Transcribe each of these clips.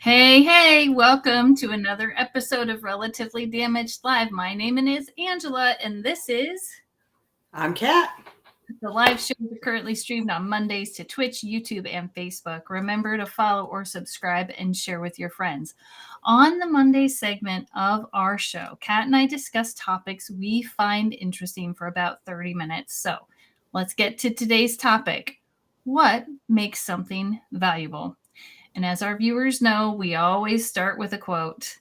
Hey, welcome to another episode of Relatively Damaged Live. My name is Angela, and this is... I'm Kat. The live shows are currently streamed on Mondays to Twitch, YouTube, and Facebook. Remember to follow or subscribe and share with your friends. On the Monday segment of our show, Kat and I discuss topics we find interesting for about 30 minutes. So let's get to today's topic. What makes something valuable? And as our viewers know, we always start with a quote.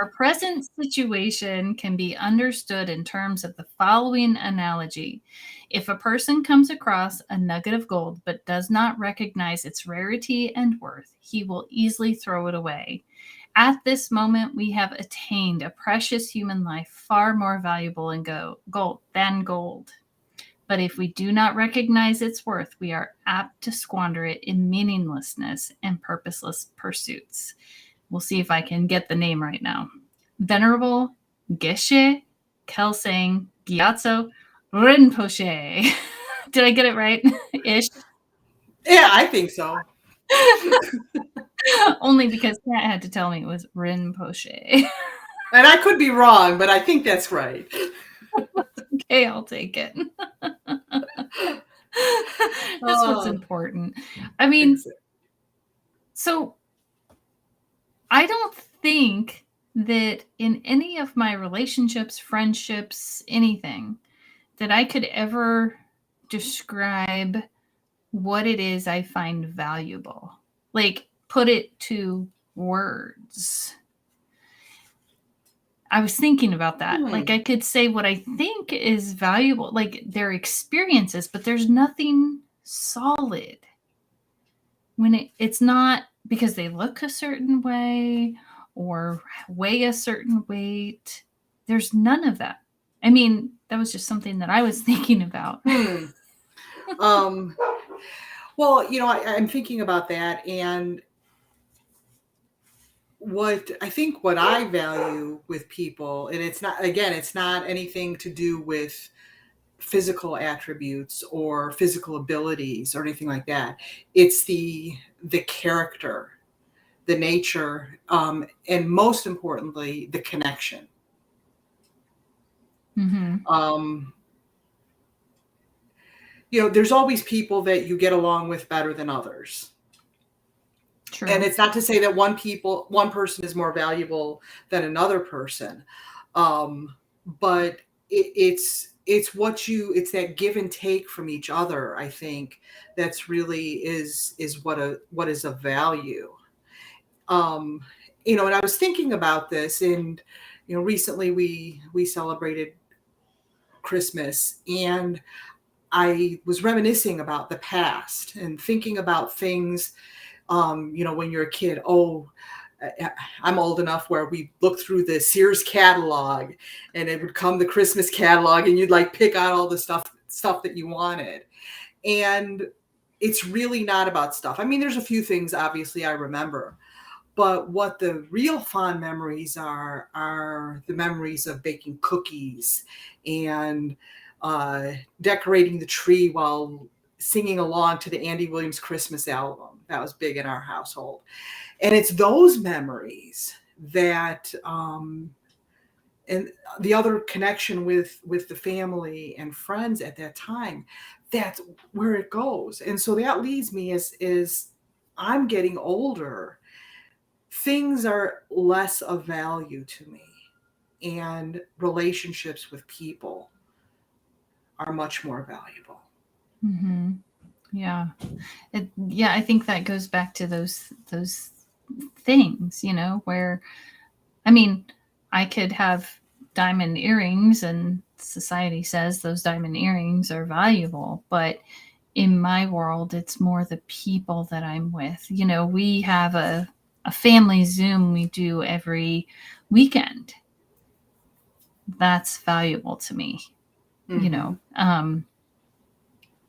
Our present situation can be understood in terms of the following analogy. If a person comes across a nugget of gold but does not recognize its rarity and worth, he will easily throw it away. At this moment, we have attained a precious human life far more valuable than gold. But if we do not recognize its worth, we are apt to squander it in meaninglessness and purposeless pursuits. We'll see if I can get the name right now. Venerable Geshe Kelsang Gyatso Rinpoche. Did I get it right? Ish. Yeah, I think so. Only because Kat had to tell me it was Rinpoche. And I could be wrong, but I think that's right. Okay, I'll take it. That's what's important. I mean, so I don't think that in any of my relationships, friendships, anything, that I could ever describe what it is I find valuable. Like, put it to words. I was thinking about that. Like, I could say what I think is valuable, like their experiences, but there's nothing solid. When it's not because they look a certain way or weigh a certain weight. There's none of that. I mean, that was just something that I was thinking about. Well, I'm thinking about that, and what I value with people, and it's not anything to do with physical attributes or physical abilities or anything like that. It's the character, the nature, and most importantly, the connection. Mm-hmm. There's always people that you get along with better than others. True. And it's not to say that one person is more valuable than another person. But it's that give and take from each other. I think that's really is what is of value. And I was thinking about this, and recently we celebrated Christmas, and I was reminiscing about the past and thinking about things, when you're a kid. I'm old enough where we looked through the Sears catalog, and it would come the Christmas catalog, and you'd like pick out all the stuff that you wanted. And it's really not about stuff. I mean, there's a few things obviously I remember, but what the real fond memories are the memories of baking cookies and decorating the tree while singing along to the Andy Williams Christmas album. That was big in our household. And it's those memories that, and the other connection with the family and friends at that time, that's where it goes. And so that leads me as I'm getting older, things are less of value to me, and relationships with people are much more valuable. Mm-hmm. Yeah. I think that goes back to those things, where, I mean, I could have diamond earrings and society says those diamond earrings are valuable, but in my world, it's more the people that I'm with. You know, we have a family Zoom we do every weekend. That's valuable to me. You know,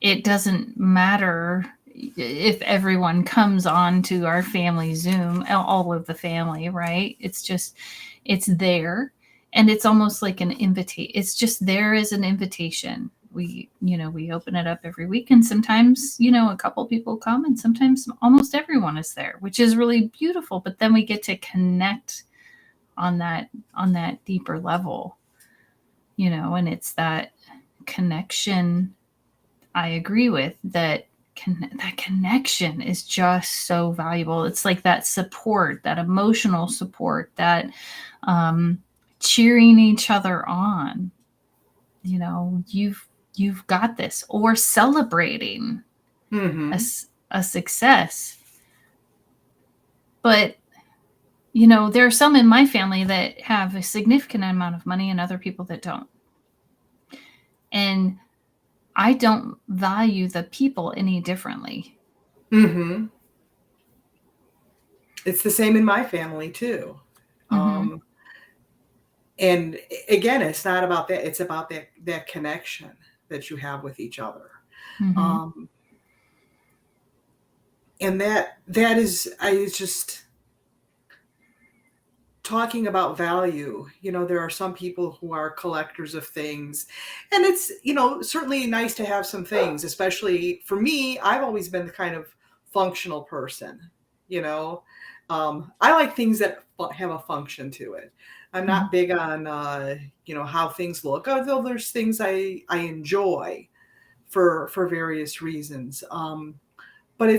it doesn't matter if everyone comes on to our family Zoom, all of the family, right? It's just, it's there. And it's almost like an invitation. It's just there as an invitation. We, you know, we open it up every week, and sometimes, you know, a couple people come, and sometimes almost everyone is there, which is really beautiful. But then we get to connect on that deeper level, you know, and it's that connection. I agree with that. That connection is just so valuable. It's like that support, that emotional support, that cheering each other on. You know, you've got this, or celebrating a success. But you know, there are some in my family that have a significant amount of money, and other people that don't. And I don't value the people any differently. It's the same in my family too. And again, it's not about that. It's about that connection that you have with each other. And that is, I just talking about value. You know, there are some people who are collectors of things, and it's, you know, certainly nice to have some things, especially for me. I've always been the kind of functional person, you know. I like things that have a function to it. I'm not big on, you know, how things look, although there's things I enjoy for various reasons. But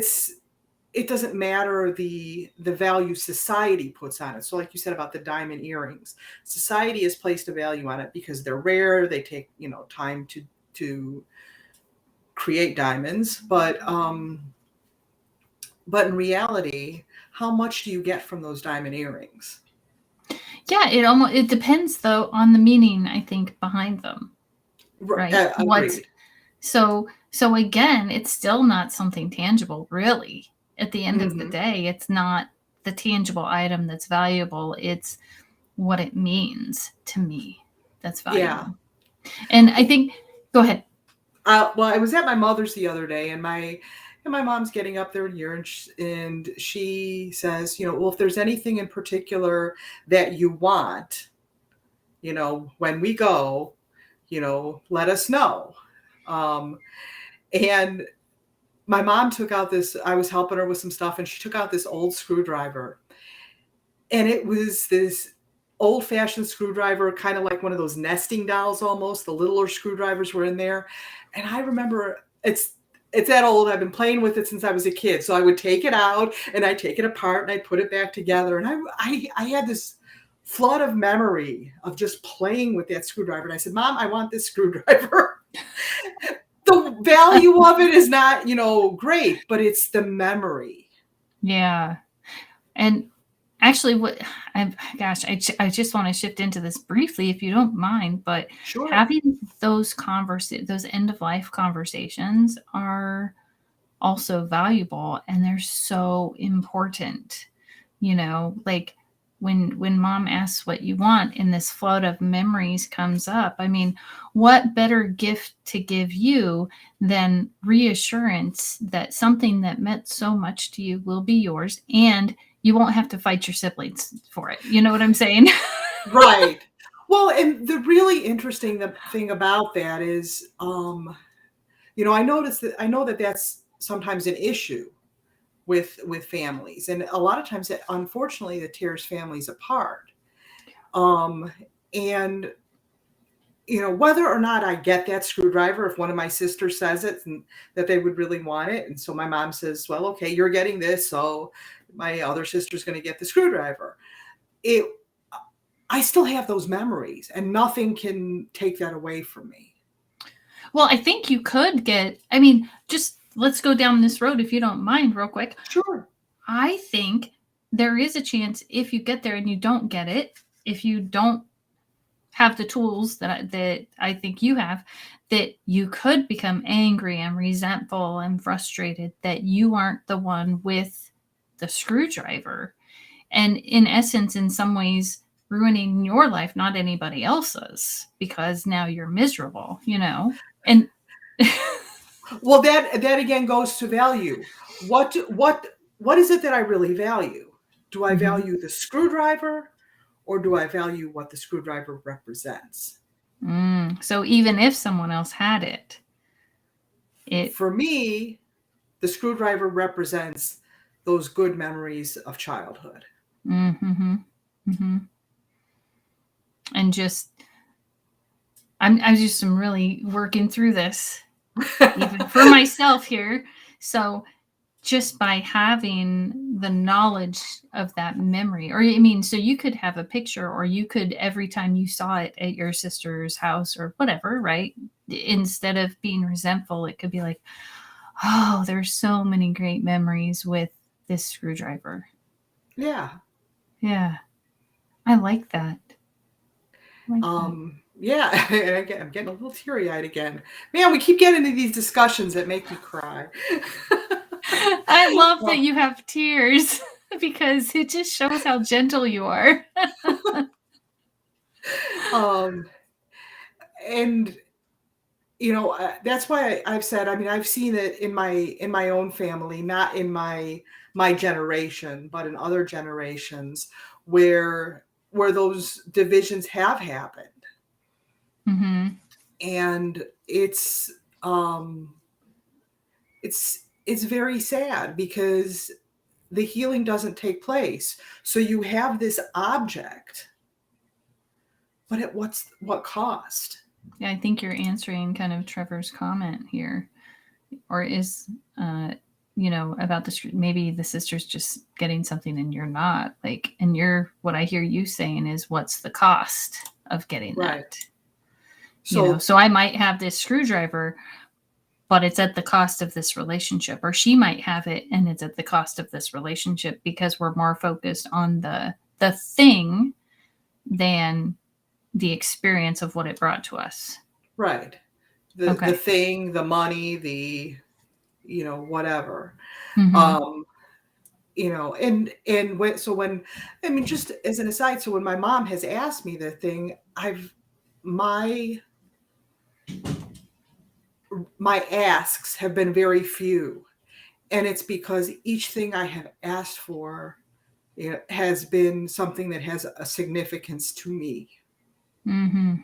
it doesn't matter the value society puts on it. So like you said about the diamond earrings, society has placed a value on it because they're rare. They take, you know, time to create diamonds. But in reality, how much do you get from those diamond earrings? Yeah, it depends though on the meaning, I think, behind them. Right? So again, it's still not something tangible, really. At the end of the day, it's not the tangible item that's valuable. It's what it means to me that's valuable. Yeah. And I think, go ahead. Well, I was at my mother's the other day, and my mom's getting up there in years, and she says, you know, well, if there's anything in particular that you want, you know, when we go, you know, let us know. And my mom took out this, I was helping her with some stuff, and she took out this old screwdriver. And it was this old-fashioned screwdriver, kind of like one of those nesting dolls almost. The littler screwdrivers were in there. And I remember it's that old. I've been playing with it since I was a kid. So I would take it out, and I'd take it apart, and I'd put it back together. And I had this flood of memory of just playing with that screwdriver. And I said, Mom, I want this screwdriver. The value of it is not, you know, great, but it's the memory. Yeah. And actually, I just want to shift into this briefly, if you don't mind, but sure. Having those end of life conversations are also valuable, and they're so important. You know, like when Mom asks what you want and this flood of memories comes up, I mean, what better gift to give you than reassurance that something that meant so much to you will be yours, and you won't have to fight your siblings for it. You know what I'm saying? Right. Well, and the really interesting thing about that is, you know, I know that that's sometimes an issue with families, and a lot of times it, unfortunately, it tears families apart. And you know, whether or not I get that screwdriver, if one of my sisters says it and that they would really want it, and so my mom says, well, okay, you're getting this, so my other sister's going to get the screwdriver. I still have those memories, and nothing can take that away from me. Well, I think you could I mean, just let's go down this road if you don't mind real quick. Sure. I think there is a chance if you get there and you don't get it, if you don't have the tools that I think you have, that you could become angry and resentful and frustrated that you aren't the one with the screwdriver. And in essence, in some ways, ruining your life, not anybody else's, because now you're miserable, And Well, that again goes to value. What is it that I really value? Do I Mhm. value the screwdriver, or do I value what the screwdriver represents? So even if someone else had it. For me, the screwdriver represents those good memories of childhood. Mm-hmm, mm-hmm. And I'm really working through this, even for myself here. So just by having the knowledge of that memory, or I mean, so you could have a picture, or you could, every time you saw it at your sister's house or whatever, right? Instead of being resentful, it could be like, oh, there's so many great memories with this screwdriver. Yeah. Yeah. I like that. Yeah, and I'm getting a little teary-eyed again. Man, we keep getting into these discussions that make me cry. I love that Well, you have tears because it just shows how gentle you are. um, and that's why I've said. I mean, I've seen it in my own family, not in my generation, but in other generations where those divisions have happened, Mm-hmm. and um, it's very sad because the healing doesn't take place. So you have this object, but at what cost? Yeah, I think you're answering kind of Trevor's comment here, or is, about maybe the sister's just getting something and you're not, like, and what I hear you saying is, what's the cost of getting Right. that? So So I might have this screwdriver, but it's at the cost of this relationship, or she might have it and it's at the cost of this relationship, because we're more focused on the thing than the experience of what it brought to us. right. The Okay. thing, the money, the whatever. Mm-hmm. Um and when I mean, just as an aside, so when my mom has asked me the thing, my my asks have been very few, and it's because each thing I have asked for, has been something that has a significance to me. Mm-hmm.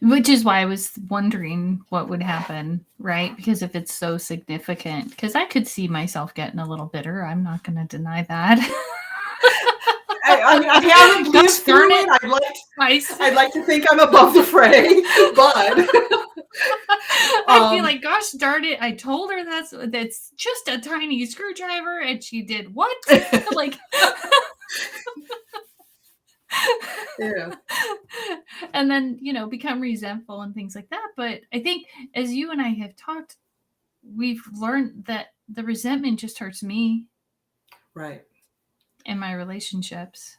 Which is why I was wondering what would happen, right? Because if it's so significant, because I could see myself getting a little bitter. I'm not going to deny that. I mean, I haven't lived Gosh darn through it. it. Nice. I'd like to think I'm above the fray, but I'd be um, like, gosh darn it, I told her that's just a tiny screwdriver, and she did what? Like, yeah, and then, become resentful and things like that. But I think, as you and I have talked, we've learned that the resentment just hurts me right. and my relationships.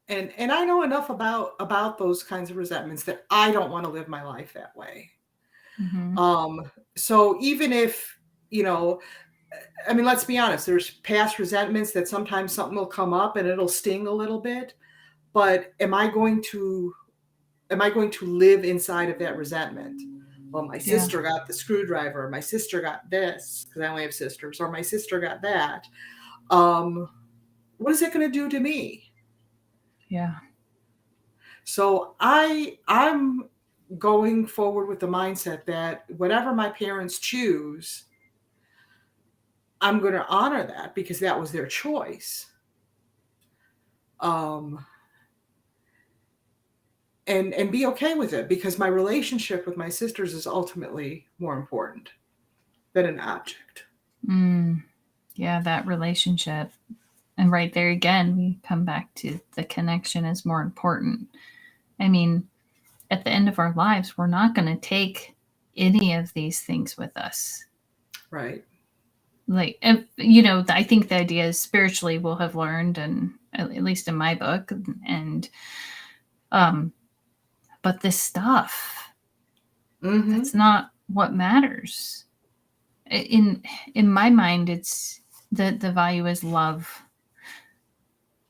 And I know enough about those kinds of resentments that I don't want to live my life that way. Mm-hmm. So even if, I mean, let's be honest, there's past resentments that sometimes something will come up and it'll sting a little bit, but am I going to live inside of that resentment? Well, my Yeah. sister got the screwdriver, my sister got this, because I only have sisters, or my sister got that. What is it going to do to me? Yeah. So I'm going forward with the mindset that whatever my parents choose, I'm going to honor that because that was their choice. Um, and be okay with it, because my relationship with my sisters is ultimately more important than an object. Yeah, that relationship. And right there again, we come back to the connection is more important. I mean, at the end of our lives, we're not going to take any of these things with us. Right. Like, I think the idea is spiritually we'll have learned, and at least in my book, and But this stuff, Mm-hmm. that's not what matters. In my mind, it's the value is love.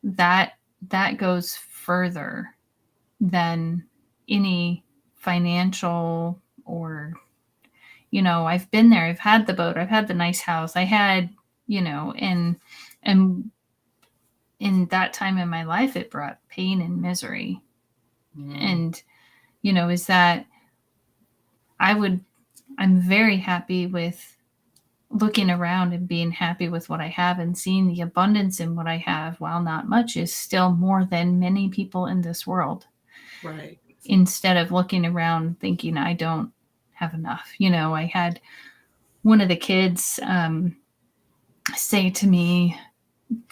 That goes further than any financial or, I've been there. I've had the boat. I've had the nice house. I had, and in that time in my life, it brought pain and misery. And, is that I'm very happy with looking around and being happy with what I have and seeing the abundance in what I have, while not much, is still more than many people in this world. Right. Instead of looking around thinking I don't have enough. I had one of the kids say to me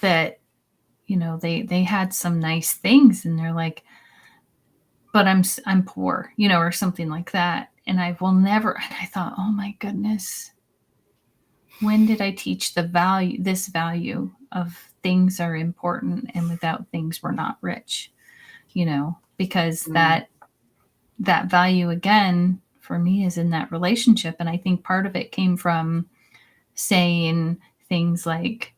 that, they had some nice things, and they're like, but I'm poor, or something like that. And I will never, and I thought, oh my goodness, when did I teach this value of things are important, and without things we're not rich, because that value, again, for me, is in that relationship. And I think part of it came from saying things like,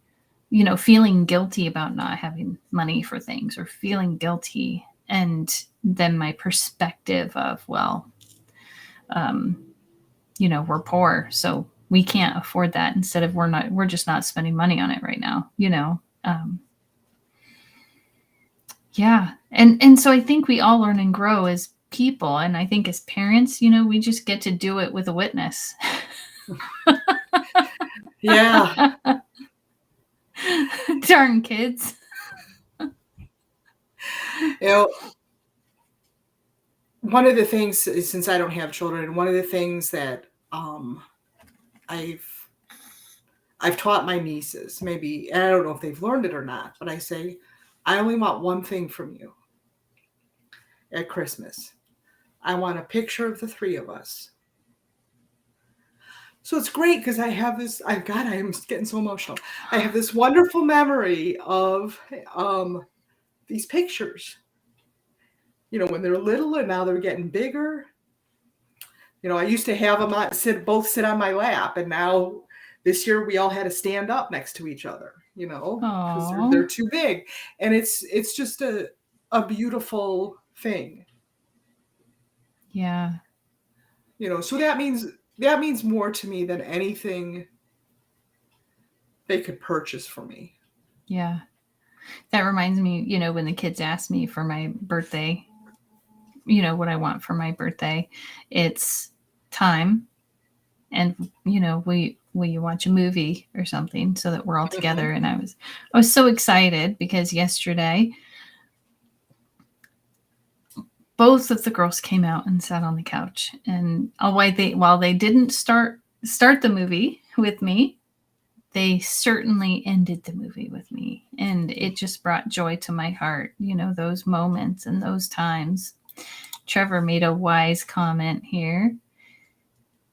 feeling guilty about not having money for things, or feeling guilty. And then my perspective of, well, we're poor, so we can't afford that, instead of we're just not spending money on it right now, yeah. And so I think we all learn and grow as people. And I think as parents, we just get to do it with a witness. Yeah. Darn kids. One of the things, since I don't have children, one of the things that I've taught my nieces, maybe, and I don't know if they've learned it or not, but I say, I only want one thing from you at Christmas. I want a picture of the three of us. So it's great because I have this, I am getting so emotional. I have this wonderful memory of these pictures, when they're little, and now they're getting bigger. I used to have them both sit on my lap, and now this year we all had to stand up next to each other, because they're too big. And it's just a beautiful thing. Yeah. So that means more to me than anything they could purchase for me. Yeah. That reminds me, when the kids ask me for my birthday, what I want for my birthday, it's time. And, will you watch a movie or something so that we're all together? And I was so excited because yesterday both of the girls came out and sat on the couch, and while they didn't start the movie with me, they certainly ended the movie with me. And it just brought joy to my heart, those moments and those times. Trevor made a wise comment here.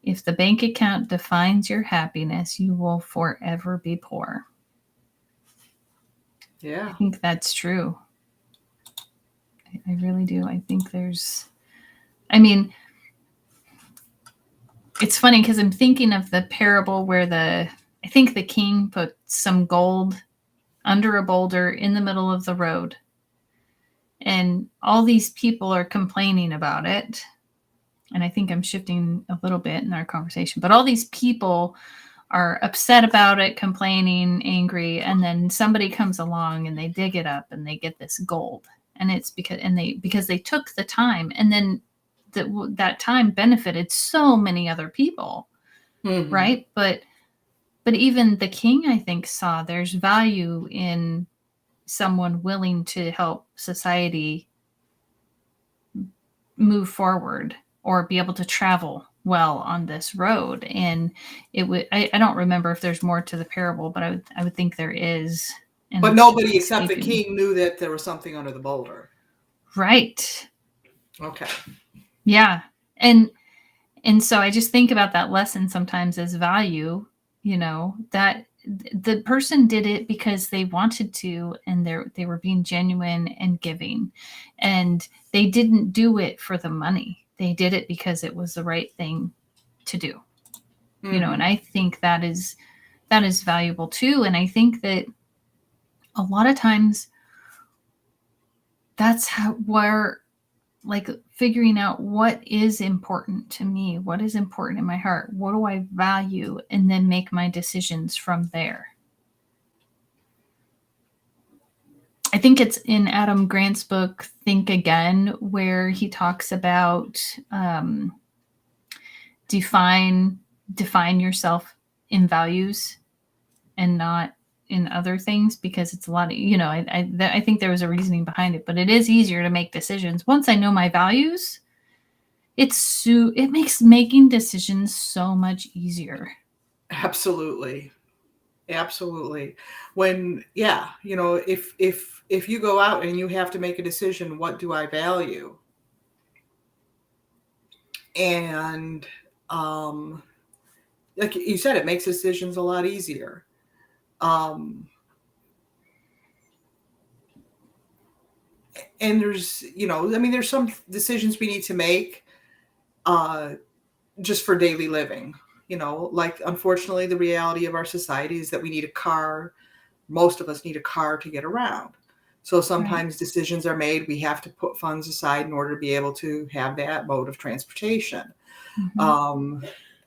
If the bank account defines your happiness, you will forever be poor. Yeah. I think that's true. I really do. I think it's funny because I'm thinking of the parable where I think the king put some gold under a boulder in the middle of the road. And all these people are complaining about it. And I think I'm shifting a little bit in our conversation, but all these people are upset about it, complaining, angry, and then somebody comes along and they dig it up and they get this gold. And it's because they took the time, and then that time benefited so many other people, right? But even the king, I think, saw there's value in someone willing to help society move forward or be able to travel well on this road. And I don't remember if there's more to the parable, but I would think there is. But nobody except the king knew that there was something under the boulder. Right. Okay. Yeah. And so I just think about that lesson sometimes as value, that the person did it because they wanted to, and they were being genuine and giving, and they didn't do it for the money. They did it because it was the right thing to do. And I think that is valuable too. And I think that a lot of times that's where, like, figuring out what is important to me, what is important in my heart, what do I value, and then make my decisions from there. I think it's in Adam Grant's book, Think Again, where he talks about define yourself in values and not in other things, because it's a lot of, I think there was a reasoning behind it, but it is easier to make decisions once I know my values. It makes making decisions so much easier. Absolutely. When, if you go out and you have to make a decision, what do I value? And like you said, it makes decisions a lot easier. And there's, there's some decisions we need to make just for daily living. Like, unfortunately, the reality of our society is that we need a car. Most of us need a car to get around. So sometimes decisions are made. We have to put funds aside in order to be able to have that mode of transportation.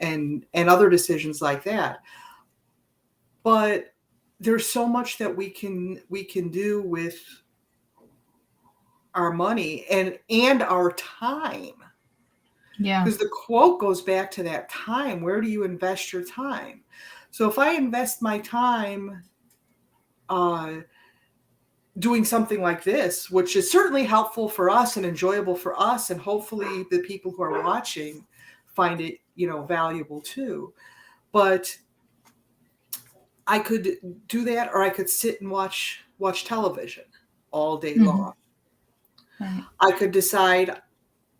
And other decisions like that. But there's so much that we can do with our money and our time. Yeah. Because the quote goes back to that time. Where do you invest your time? So if I invest my time doing something like this, which is certainly helpful for us and enjoyable for us, and hopefully the people who are watching find it, valuable too. But I could do that, or I could sit and watch television all day long. Right. I could decide,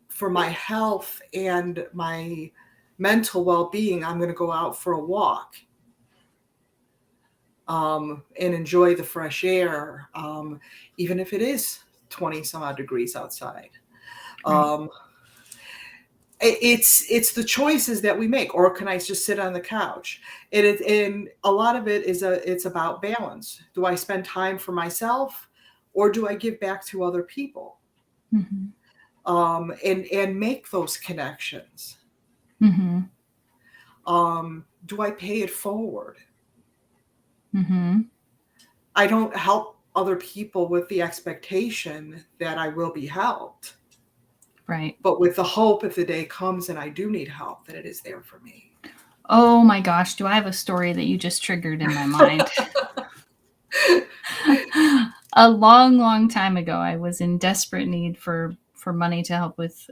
for my health and my mental well-being, I'm going to go out for a walk and enjoy the fresh air, even if it is 20 some odd degrees outside. It's the choices that we make. Or can I just sit on the couch? And a lot of it is it's about balance. Do I spend time for myself, or do I give back to other people? And make those connections. Do I pay it forward? I don't help other people with the expectation that I will be helped. Right. But with the hope, if the day comes and I do need help, that it is there for me. Oh my gosh, do I have a story that you just triggered in my mind? A long, long time ago, I was in desperate need for money to help with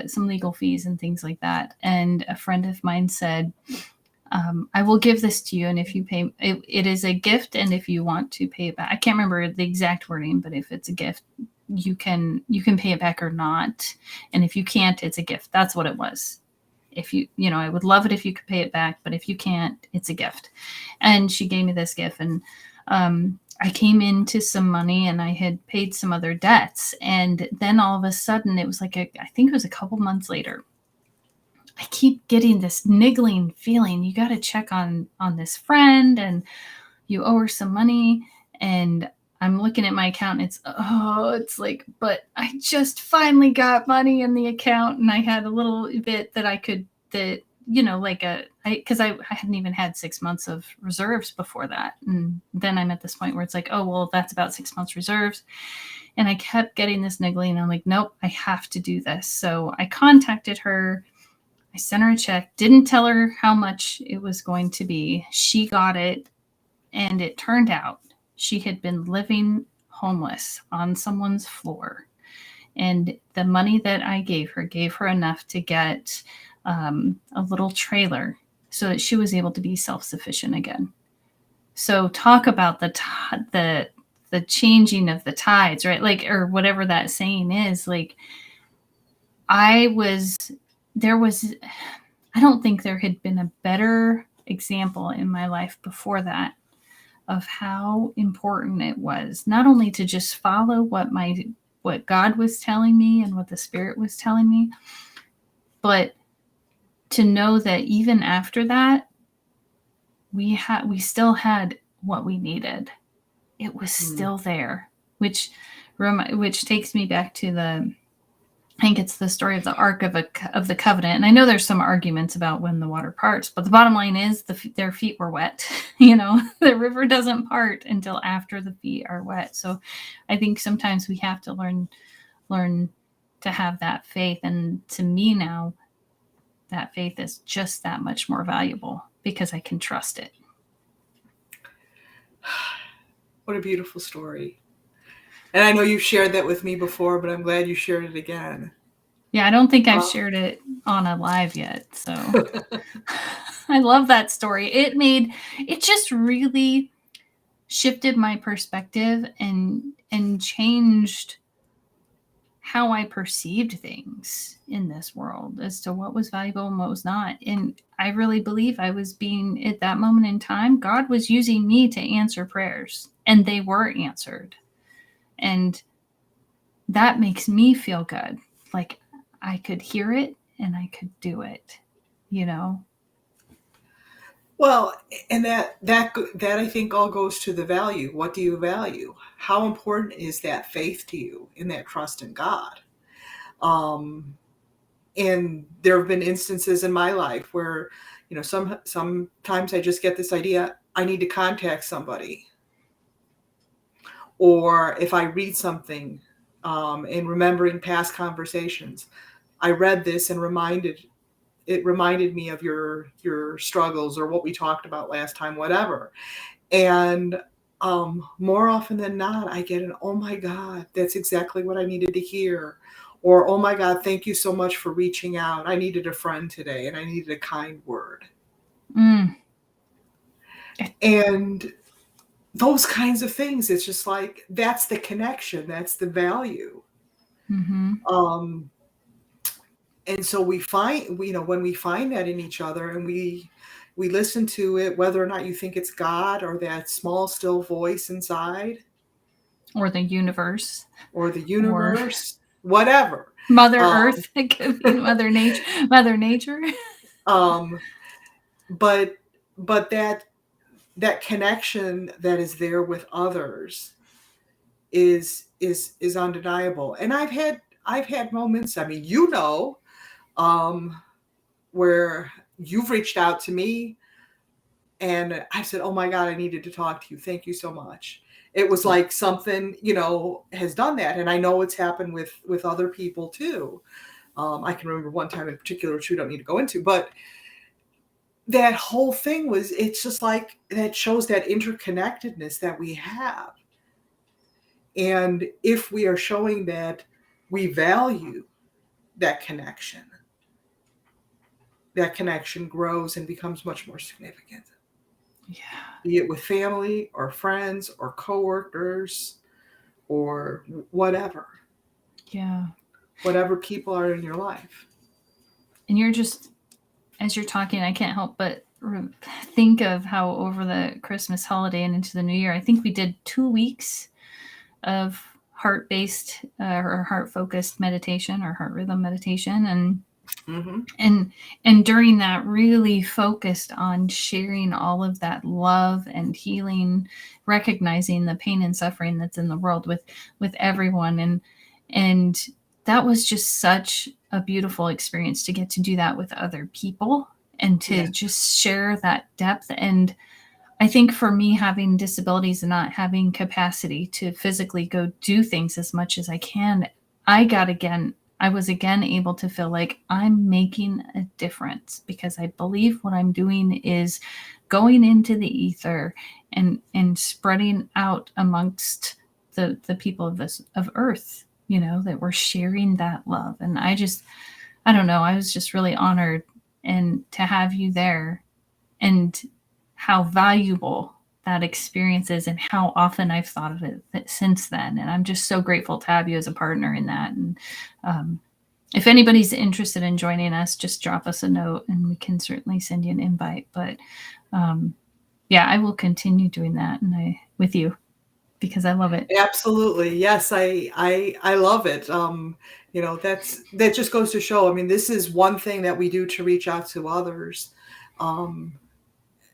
some legal fees and things like that. And a friend of mine said, I will give this to you, and if you pay, it is a gift, and if you want to pay it back, I can't remember the exact wording, but if it's a gift, you can pay it back or not. And if you can't, it's a gift. That's what it was. If I would love it if you could pay it back, but if you can't, it's a gift. And she gave me this gift, and I came into some money, and I had paid some other debts. And then all of a sudden, it was like, I think it was a couple months later, I keep getting this niggling feeling. You got to check on this friend, and you owe her some money. And I'm looking at my account, and it's like, but I just finally got money in the account, and I had a little bit that I could, because I hadn't even had 6 months of reserves before that. And then I'm at this point where it's like, oh, well, that's about 6 months reserves. And I kept getting this niggling, and I'm like, nope, I have to do this. So I contacted her. I sent her a check, didn't tell her how much it was going to be. She got it, and it turned out she had been living homeless on someone's floor. And the money that I gave her enough to get a little trailer so that she was able to be self-sufficient again. So talk about the changing of the tides, right? Like, or whatever that saying is. Like, I don't think there had been a better example in my life before that of how important it was not only to just follow what God was telling me and what the Spirit was telling me, but to know that even after that, we still had what we needed. It was still there, which takes me back to I think it's the story of the Ark of the Covenant. And I know there's some arguments about when the water parts, but the bottom line is their feet were wet. The river doesn't part until after the feet are wet. So I think sometimes we have to learn to have that faith. And to me now, that faith is just that much more valuable because I can trust it. What a beautiful story. And I know you've shared that with me before, but I'm glad you shared it again. Yeah, I don't think I've shared it on a live yet. So I love that story. It just really shifted my perspective and changed how I perceived things in this world as to what was valuable and what was not. And I really believe I was being, at that moment in time, God was using me to answer prayers, and they were answered. And that makes me feel good. Like I could hear it and I could do it, Well, and that I think all goes to the value. What do you value? How important is that faith to you in that trust in God? And there have been instances in my life where, sometimes I just get this idea, I need to contact somebody. Or if I read something, in remembering past conversations, I read this and it reminded me of your struggles or what we talked about last time, whatever. And more often than not, I get an, oh my God, that's exactly what I needed to hear. Or, oh my God, thank you so much for reaching out. I needed a friend today and I needed a kind word. And those kinds of things, it's just like, that's the connection. That's the value. Mm-hmm. And so we find, when we find that in each other and we listen to it, whether or not you think it's God or that small, still voice inside. Or the universe. Or whatever. Mother Earth. It could be Mother Nature. But that connection that is there with others is undeniable. And I've had moments, I mean, where you've reached out to me and I said, oh my God, I needed to talk to you. Thank you so much. It was like something, has done that. And I know it's happened with other people too. I can remember one time in particular, which we don't need to go into, but that whole thing it's just like, that shows that interconnectedness that we have. And if we are showing that we value that connection grows and becomes much more significant. Yeah. Be it with family or friends or coworkers or whatever. Yeah. Whatever people are in your life. And you're just, as you're talking, I can't help but think of how over the Christmas holiday and into the new year, I think we did 2 weeks of heart-based or heart-focused meditation or heart rhythm meditation. And and during that, really focused on sharing all of that love and healing, recognizing the pain and suffering that's in the world with everyone. And that was just such a beautiful experience to get to do that with other people and to just share that depth. And I think for me, having disabilities and not having capacity to physically go do things as much as I can, I was again able to feel like I'm making a difference because I believe what I'm doing is going into the ether and spreading out amongst the people of Earth, that we're sharing that love. And I don't know, I was just really honored and to have you there and how valuable that experience is and how often I've thought of it since then. And I'm just so grateful to have you as a partner in that. And if anybody's interested in joining us, just drop us a note and we can certainly send you an invite. But yeah, I will continue doing that with you because I love it. Absolutely. Yes, I love it. You know, that just goes to show, I mean, this is one thing that we do to reach out to others. And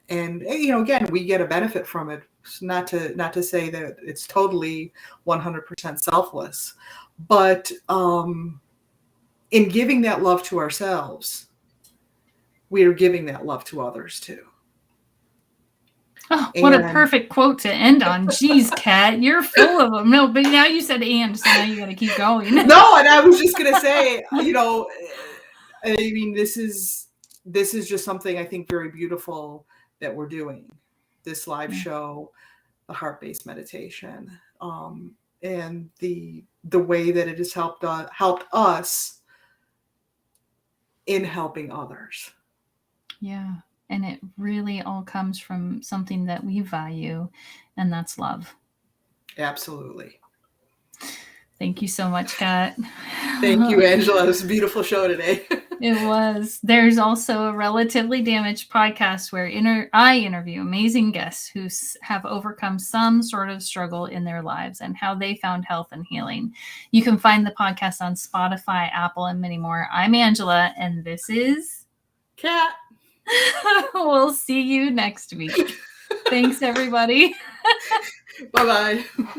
you know, again, we get a benefit from it. Not to say that it's totally 100% selfless, but in giving that love to ourselves, we are giving that love to others too. Oh, what a perfect quote to end on. Jeez, Kat, you're full of them. No, but now you said and, so now you got to keep going. No, and I was just going to say, you know, I mean, this is just something I think very beautiful that we're doing. This live show, the heart-based meditation, and the way that it has helped us in helping others. Yeah. And it really all comes from something that we value, and that's love. Absolutely. Thank you so much, Kat. Thank you, Angela. It was a beautiful show today. It was. There's also a Relatively Damaged podcast where I interview amazing guests who have overcome some sort of struggle in their lives and how they found health and healing. You can find the podcast on Spotify, Apple, and many more. I'm Angela, and this is Kat. We'll see you next week. Thanks, everybody. Bye-bye.